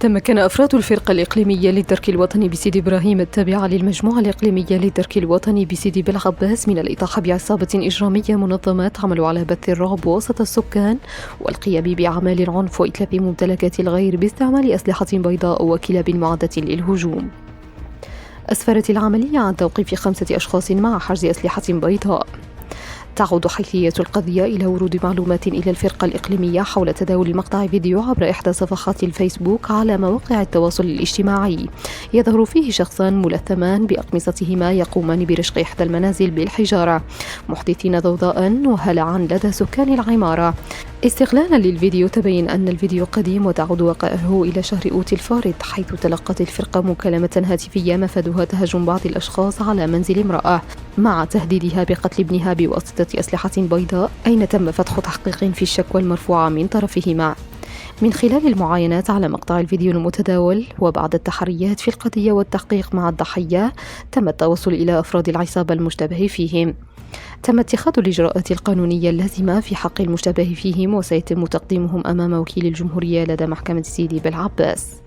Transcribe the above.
تمكن أفراد الفرقة الإقليمية للدرك الوطني بسيدي إبراهيم التابعة للمجموعة الإقليمية للدرك الوطني بسيدي بالعباس من الإطاحة بعصابة إجرامية منظمة تعمل على بث الرعب وسط السكان والقيام بأعمال العنف وإتلاف ممتلكات الغير باستعمال أسلحة بيضاء وكلاب معدة للهجوم. أسفرت العملية عن توقيف 5 أشخاص مع حجز أسلحة بيضاء. تعود حيثية القضية إلى ورود معلومات إلى الفرقة الإقليمية حول تداول مقطع فيديو عبر إحدى صفحات الفيسبوك على مواقع التواصل الاجتماعي يظهر فيه شخصان ملثمان بأقمصتهما يقومان برشق إحدى المنازل بالحجارة محدثين ضوضاء وهلعا لدى سكان العمارة. استغلالا للفيديو تبين أن الفيديو قديم وتعود وقائعه إلى شهر أوت الفارط حيث تلقت الفرقة مكالمة هاتفية مفادها تهجم بعض الأشخاص على منزل امرأة مع تهديدها بقتل ابنها بواسطة أسلحة بيضاء أين تم فتح تحقيق في الشكوى المرفوعة من طرفهما. من خلال المعاينات على مقطع الفيديو المتداول وبعد التحريات في القضية والتحقيق مع الضحية تم التوصل إلى أفراد العصابة المشتبه فيهم. تم اتخاذ الإجراءات القانونية اللازمة في حق المشتبه فيهم وسيتم تقديمهم أمام وكيل الجمهورية لدى محكمة سيدي بالعباس.